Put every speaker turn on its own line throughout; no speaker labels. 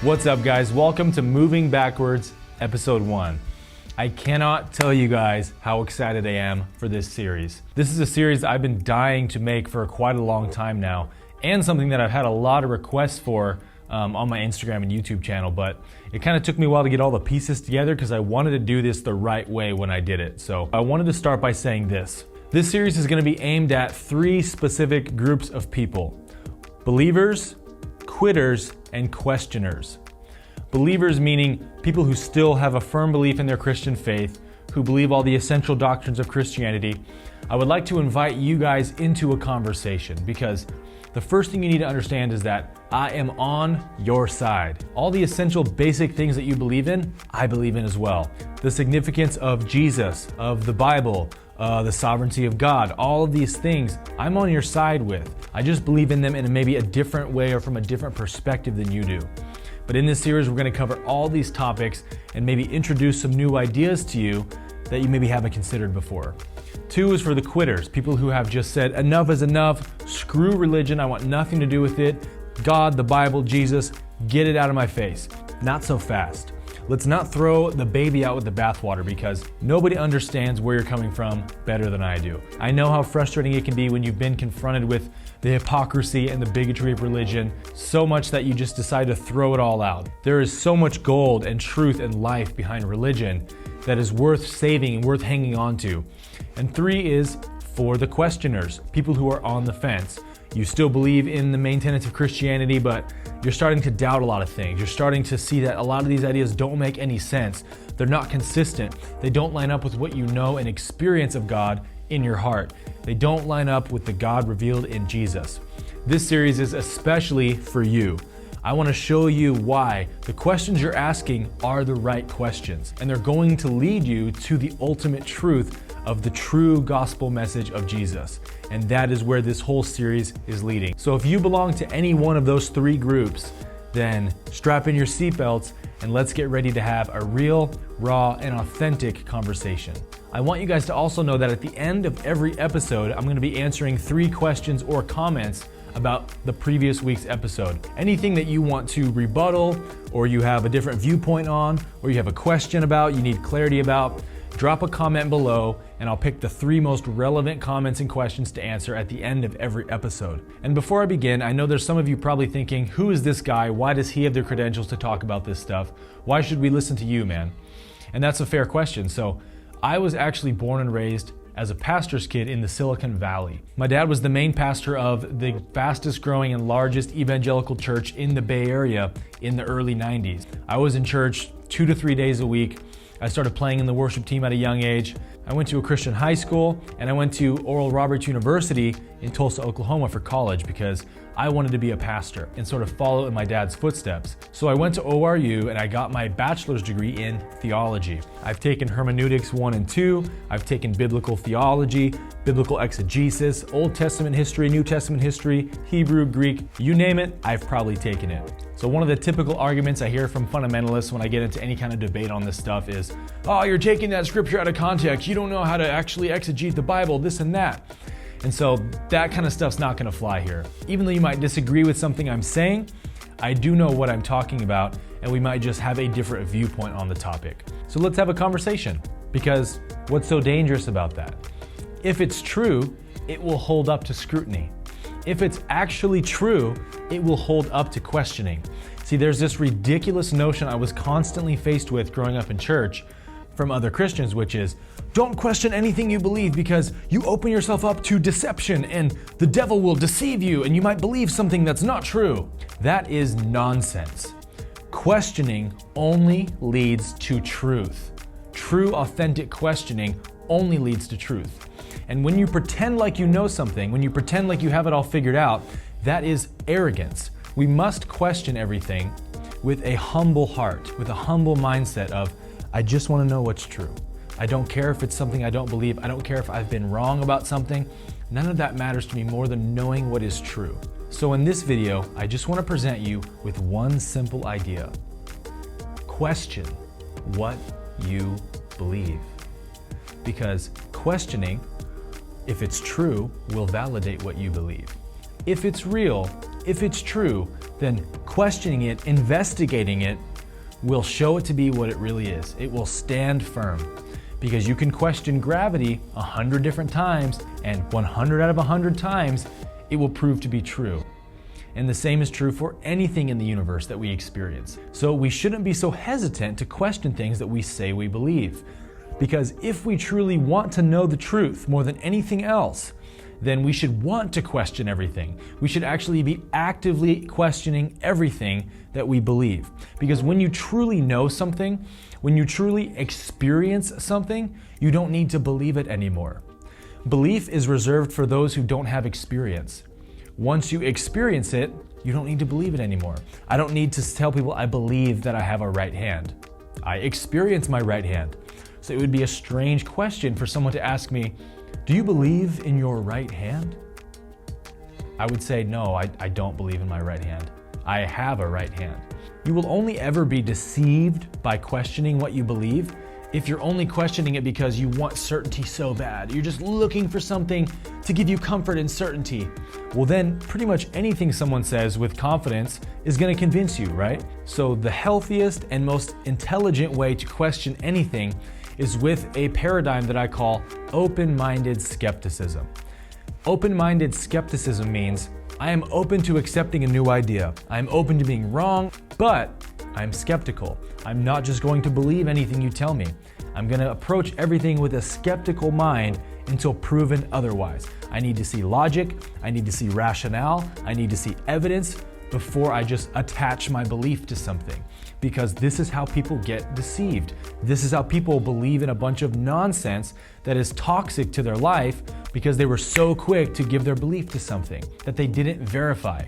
What's up, guys? Welcome to Moving Backwards, Episode 1. I cannot tell you guys how excited I am for this series. This is a series I've been dying to make for quite a long time now, and something that I've had a lot of requests for on my Instagram and YouTube channel, but it kind of took me a while to get all the pieces together because I wanted to do this the right way when I did it. So I wanted to start by saying this. This series is going to be aimed at 3 specific groups of people: believers, quitters, and questioners. Believers meaning people who still have a firm belief in their Christian faith, who believe all the essential doctrines of Christianity. I would like to invite you guys into a conversation because the first thing you need to understand is that I am on your side. All the essential basic things that you believe in, I believe in as well. The significance of Jesus, of the Bible, the sovereignty of God, all of these things, I'm on your side with. I just believe in them in maybe a different way or from a different perspective than you do. But in this series, we're going to cover all these topics and maybe introduce some new ideas to you that you maybe haven't considered before. 2 is for the quitters, people who have just said, enough is enough, screw religion, I want nothing to do with it. God, the Bible, Jesus, get it out of my face. Not so fast. Let's not throw the baby out with the bathwater because nobody understands where you're coming from better than I do. I know how frustrating it can be when you've been confronted with the hypocrisy and the bigotry of religion, so much that you just decide to throw it all out. There is so much gold and truth and life behind religion that is worth saving and worth hanging on to. And 3 is for the questioners, people who are on the fence. You still believe in the main tenets of Christianity, but you're starting to doubt a lot of things. You're starting to see that a lot of these ideas don't make any sense. They're not consistent. They don't line up with what you know and experience of God in your heart. They don't line up with the God revealed in Jesus. This series is especially for you. I want to show you why the questions you're asking are the right questions, and they're going to lead you to the ultimate truth of the true gospel message of Jesus. And that is where this whole series is leading. So if you belong to any one of those 3 groups, then strap in your seatbelts and let's get ready to have a real, raw, and authentic conversation. I want you guys to also know that at the end of every episode, I'm going to be answering 3 questions or comments about the previous week's episode. Anything that you want to rebuttal, or you have a different viewpoint on, or you have a question about, you need clarity about, drop a comment below and I'll pick the 3 most relevant comments and questions to answer at the end of every episode. And before I begin, I know there's some of you probably thinking, who is this guy? Why does he have the credentials to talk about this stuff? Why should we listen to you, man? And that's a fair question. So I was actually born and raised as a pastor's kid in the Silicon Valley. My dad was the main pastor of the fastest growing and largest evangelical church in the Bay Area in the early 90s. I was in church 2 to 3 days a week. I started playing in the worship team at a young age. I went to a Christian high school and I went to Oral Roberts University in Tulsa, Oklahoma for college because I wanted to be a pastor and sort of follow in my dad's footsteps. So I went to ORU and I got my bachelor's degree in theology. I've taken hermeneutics 1 and 2. I've taken biblical theology, biblical exegesis, Old Testament history, New Testament history, Hebrew, Greek, you name it, I've probably taken it. So one of the typical arguments I hear from fundamentalists when I get into any kind of debate on this stuff is, oh, you're taking that scripture out of context. You don't know how to actually exegete the Bible, this and that. And so that kind of stuff's not going to fly here. Even though you might disagree with something I'm saying, I do know what I'm talking about, and we might just have a different viewpoint on the topic. So let's have a conversation, because what's so dangerous about that? If it's true, it will hold up to scrutiny. If it's actually true, it will hold up to questioning. See, there's this ridiculous notion I was constantly faced with growing up in church from other Christians, which is, don't question anything you believe because you open yourself up to deception and the devil will deceive you and you might believe something that's not true. That is nonsense. Questioning only leads to truth. True, authentic questioning only leads to truth. And when you pretend like you know something, when you pretend like you have it all figured out, that is arrogance. We must question everything with a humble heart, with a humble mindset of, I just want to know what's true. I don't care if it's something I don't believe. I don't care if I've been wrong about something. None of that matters to me more than knowing what is true. So in this video, I just want to present you with one simple idea. Question what you believe. Because questioning, if it's true, will validate what you believe. If it's real, if it's true, then questioning it, investigating it, will show it to be what it really is. It will stand firm. Because you can question gravity 100 different times, and 100 out of 100 times, it will prove to be true. And the same is true for anything in the universe that we experience. So we shouldn't be so hesitant to question things that we say we believe. Because if we truly want to know the truth more than anything else, then we should want to question everything. We should actually be actively questioning everything that we believe. Because when you truly know something, when you truly experience something, you don't need to believe it anymore. Belief is reserved for those who don't have experience. Once you experience it, you don't need to believe it anymore. I don't need to tell people I believe that I have a right hand. I experience my right hand. So it would be a strange question for someone to ask me, do you believe in your right hand? I would say, no, I don't believe in my right hand. I have a right hand. You will only ever be deceived by questioning what you believe if you're only questioning it because you want certainty so bad. You're just looking for something to give you comfort and certainty. Well, then pretty much anything someone says with confidence is going to convince you, right? So the healthiest and most intelligent way to question anything is with a paradigm that I call open-minded skepticism. Open-minded skepticism means I am open to accepting a new idea. I'm open to being wrong, but I'm skeptical. I'm not just going to believe anything you tell me. I'm going to approach everything with a skeptical mind until proven otherwise. I need to see logic, I need to see rationale, I need to see evidence before I just attach my belief to something. Because this is how people get deceived. This is how people believe in a bunch of nonsense that is toxic to their life because they were so quick to give their belief to something that they didn't verify.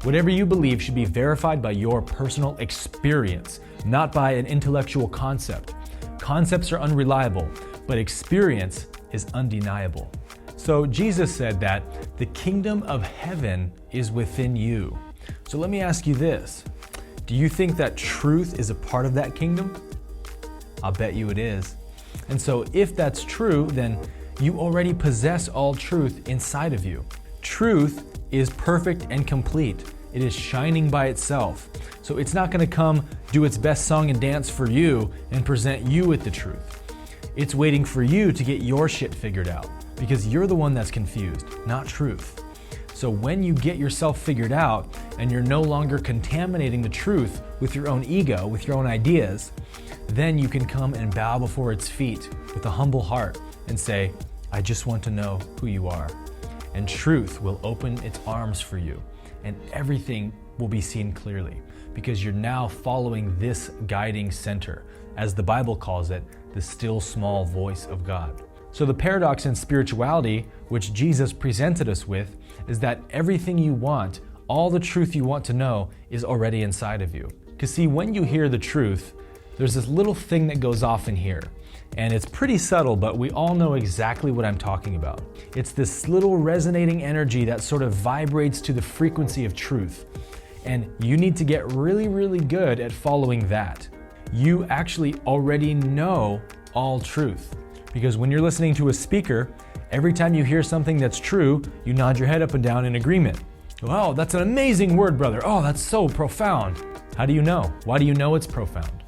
Whatever you believe should be verified by your personal experience, not by an intellectual concept. Concepts are unreliable, but experience is undeniable. So Jesus said that the kingdom of heaven is within you. So let me ask you this. Do you think that truth is a part of that kingdom? I'll bet you it is. And so if that's true, then you already possess all truth inside of you. Truth is perfect and complete. It is shining by itself. So it's not going to come do its best song and dance for you and present you with the truth. It's waiting for you to get your shit figured out because you're the one that's confused, not truth. So when you get yourself figured out and you're no longer contaminating the truth with your own ego, with your own ideas, then you can come and bow before its feet with a humble heart and say, I just want to know who you are. And truth will open its arms for you and everything will be seen clearly because you're now following this guiding center, as the Bible calls it, the still small voice of God. So the paradox in spirituality, which Jesus presented us with, is that everything you want, all the truth you want to know, is already inside of you. Because see, when you hear the truth, there's this little thing that goes off in here. And it's pretty subtle, but we all know exactly what I'm talking about. It's this little resonating energy that sort of vibrates to the frequency of truth. And you need to get really, really good at following that. You actually already know all truth. Because when you're listening to a speaker, every time you hear something that's true, you nod your head up and down in agreement. Wow, that's an amazing word, brother. Oh, that's so profound. How do you know? Why do you know it's profound?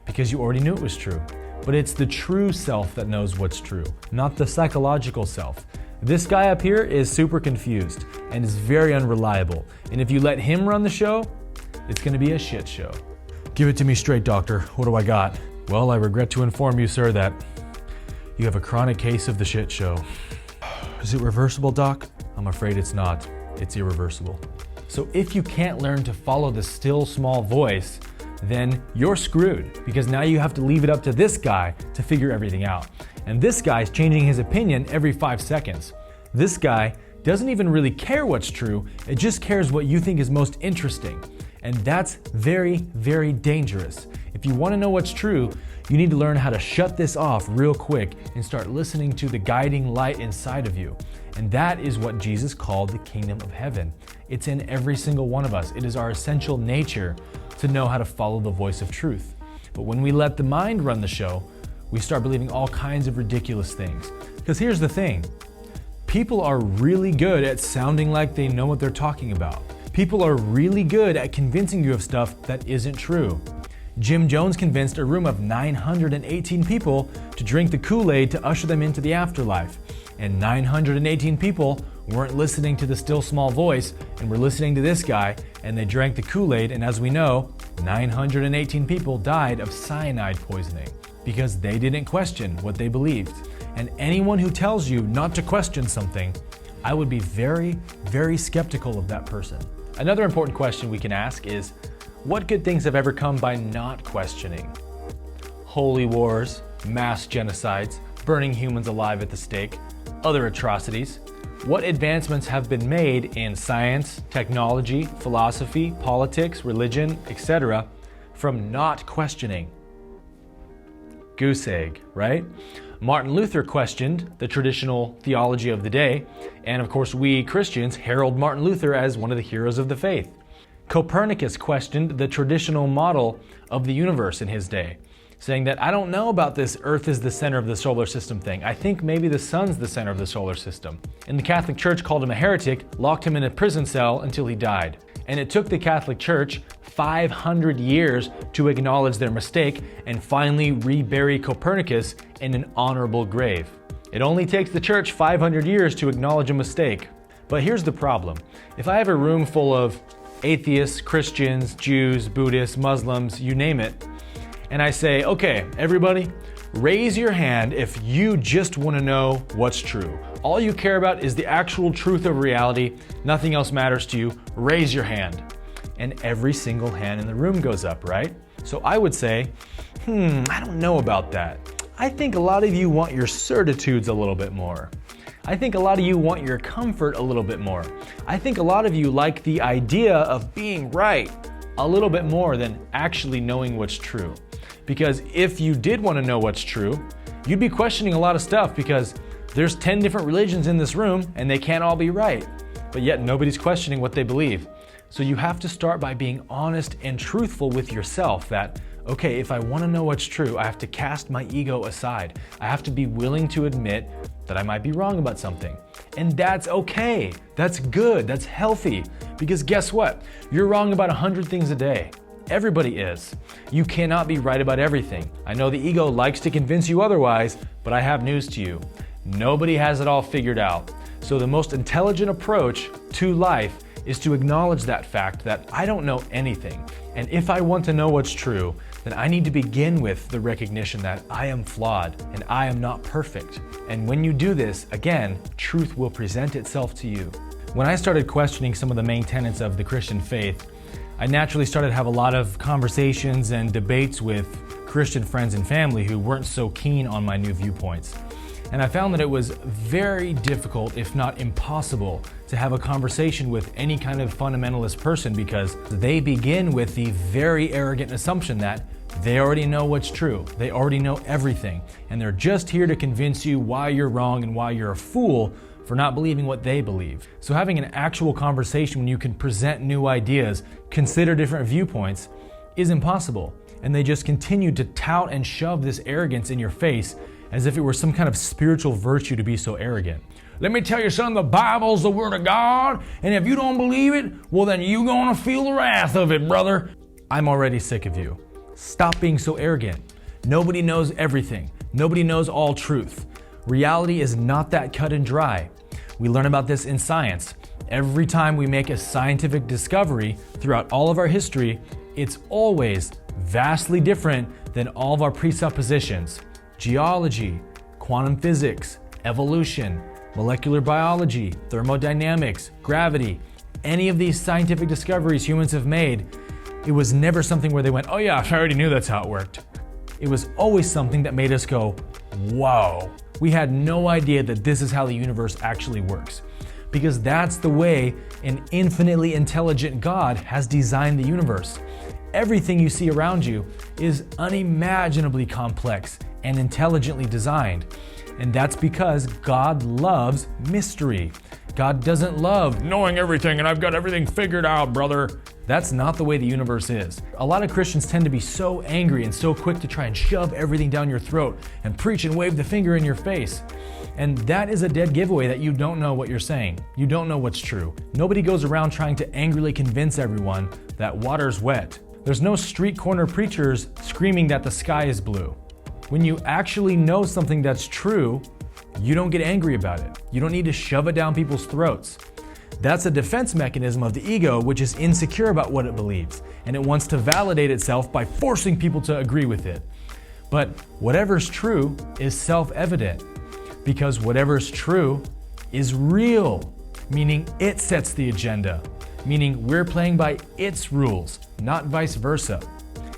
Because you already knew it was true. But it's the true self that knows what's true, not the psychological self. This guy up here is super confused and is very unreliable. And if you let him run the show, it's going to be a shit show. Give it to me straight, doctor. What do I got? Well, I regret to inform you, sir, that you have a chronic case of the shit show. Is it reversible, doc? I'm afraid it's not. It's irreversible. So if you can't learn to follow the still small voice, then you're screwed because now you have to leave it up to this guy to figure everything out. And this guy's changing his opinion every 5 seconds. This guy doesn't even really care what's true. It just cares what you think is most interesting. And that's very, very dangerous. If you want to know what's true, you need to learn how to shut this off real quick and start listening to the guiding light inside of you. And that is what Jesus called the kingdom of heaven. It's in every single one of us. It is our essential nature to know how to follow the voice of truth. But when we let the mind run the show, we start believing all kinds of ridiculous things. Because here's the thing, people are really good at sounding like they know what they're talking about. People are really good at convincing you of stuff that isn't true. Jim Jones convinced a room of 918 people to drink the Kool-Aid to usher them into the afterlife. And 918 people weren't listening to the still small voice and were listening to this guy, and they drank the Kool-Aid, and as we know, 918 people died of cyanide poisoning because they didn't question what they believed. And anyone who tells you not to question something, I would be very, very skeptical of that person. Another important question we can ask is, what good things have ever come by not questioning? Holy wars, mass genocides, burning humans alive at the stake, other atrocities. What advancements have been made in science, technology, philosophy, politics, religion, etc. from not questioning? Goose egg, right? Martin Luther questioned the traditional theology of the day, and of course we Christians herald Martin Luther as one of the heroes of the faith. Copernicus questioned the traditional model of the universe in his day, saying that I don't know about this Earth is the center of the solar system thing. I think maybe the sun's the center of the solar system. And the Catholic Church called him a heretic, locked him in a prison cell until he died. And it took the Catholic Church 500 years to acknowledge their mistake and finally rebury Copernicus in an honorable grave. It only takes the church 500 years to acknowledge a mistake. But here's the problem. If I have a room full of atheists, Christians, Jews, Buddhists, Muslims, you name it, and I say, okay, everybody, raise your hand if you just want to know what's true. All you care about is the actual truth of reality. Nothing else matters to you. Raise your hand. And every single hand in the room goes up, right? So I would say, I don't know about that. I think a lot of you want your certitudes a little bit more. I think a lot of you want your comfort a little bit more. I think a lot of you like the idea of being right a little bit more than actually knowing what's true. Because if you did want to know what's true, you'd be questioning a lot of stuff because there's 10 different religions in this room and they can't all be right. But yet nobody's questioning what they believe. So you have to start by being honest and truthful with yourself that, okay, if I want to know what's true, I have to cast my ego aside. I have to be willing to admit that I might be wrong about something. And that's okay. That's good. That's healthy. Because guess what? You're wrong about 100 things a day. Everybody is. You cannot be right about everything. I know the ego likes to convince you otherwise, but I have news to you. Nobody has it all figured out. So the most intelligent approach to life is to acknowledge that fact that I don't know anything. And if I want to know what's true, then I need to begin with the recognition that I am flawed and I am not perfect. And when you do this, again, truth will present itself to you. When I started questioning some of the main tenets of the Christian faith, I naturally started to have a lot of conversations and debates with Christian friends and family who weren't so keen on my new viewpoints. And I found that it was very difficult, if not impossible, to have a conversation with any kind of fundamentalist person because they begin with the very arrogant assumption that they already know what's true. They already know everything. And they're just here to convince you why you're wrong and why you're a fool for not believing what they believe. So having an actual conversation when you can present new ideas, consider different viewpoints, is impossible. And they just continue to tout and shove this arrogance in your face as if it were some kind of spiritual virtue to be so arrogant. Let me tell you, son, the Bible's the Word of God, and if you don't believe it, well then you're gonna feel the wrath of it, brother. I'm already sick of you. Stop being so arrogant. Nobody knows everything. Nobody knows all truth. Reality is not that cut and dry. We learn about this in science. Every time we make a scientific discovery throughout all of our history, it's always vastly different than all of our presuppositions. Geology, quantum physics, evolution, molecular biology, thermodynamics, gravity, any of these scientific discoveries humans have made, it was never something where they went, oh yeah, I already knew that's how it worked. It was always something that made us go, whoa. We had no idea that this is how the universe actually works. Because that's the way an infinitely intelligent God has designed the universe. Everything you see around you is unimaginably complex and intelligently designed. And that's because God loves mystery. God doesn't love knowing everything and I've got everything figured out, brother. That's not the way the universe is. A lot of Christians tend to be so angry and so quick to try and shove everything down your throat and preach and wave the finger in your face. And that is a dead giveaway that you don't know what you're saying. You don't know what's true. Nobody goes around trying to angrily convince everyone that water's wet. There's no street corner preachers screaming that the sky is blue. When you actually know something that's true, you don't get angry about it. You don't need to shove it down people's throats. That's a defense mechanism of the ego, which is insecure about what it believes, and it wants to validate itself by forcing people to agree with it. But whatever's true is self-evident, because whatever's true is real, meaning it sets the agenda, meaning we're playing by its rules, not vice versa.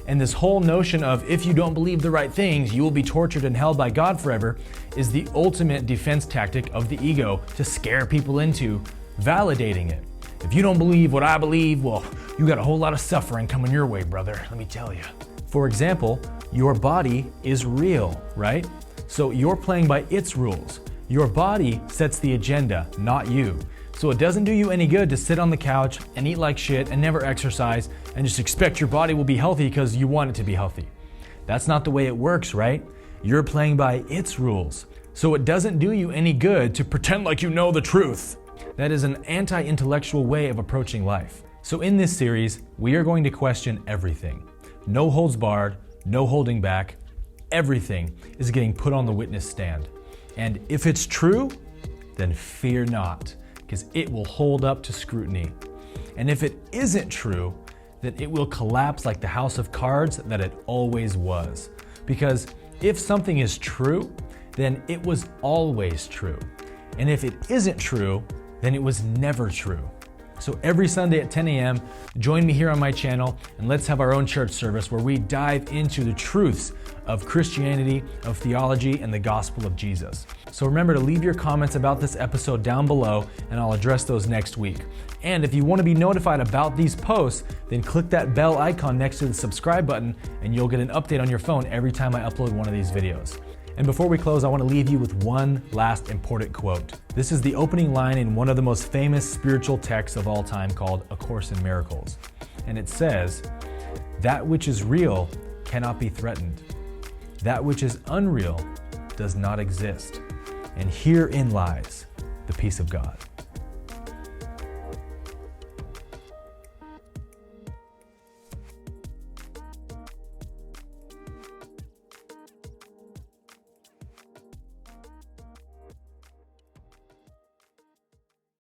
And this whole notion of if you don't believe the right things, you will be tortured and held by God forever is the ultimate defense tactic of the ego to scare people into validating it. If you don't believe what I believe, well, you got a whole lot of suffering coming your way, brother, let me tell you. For example, your body is real, right? So you're playing by its rules. Your body sets the agenda, not you. So it doesn't do you any good to sit on the couch and eat like shit and never exercise and just expect your body will be healthy because you want it to be healthy. That's not the way it works, right? You're playing by its rules. So it doesn't do you any good to pretend like you know the truth. That is an anti-intellectual way of approaching life. So in this series, we are going to question everything. No holds barred, no holding back. Everything is getting put on the witness stand. And if it's true, then fear not, because it will hold up to scrutiny. And if it isn't true, then it will collapse like the house of cards that it always was. Because if something is true, then it was always true. And if it isn't true, then it was never true. So every Sunday at 10 a.m., join me here on my channel and let's have our own church service where we dive into the truths of Christianity, of theology, and the gospel of Jesus. So remember to leave your comments about this episode down below and I'll address those next week. And if you want to be notified about these posts, then click that bell icon next to the subscribe button and you'll get an update on your phone every time I upload one of these videos. And before we close, I want to leave you with one last important quote. This is the opening line in one of the most famous spiritual texts of all time called A Course in Miracles. And it says, "That which is real cannot be threatened. That which is unreal does not exist. And herein lies the peace of God."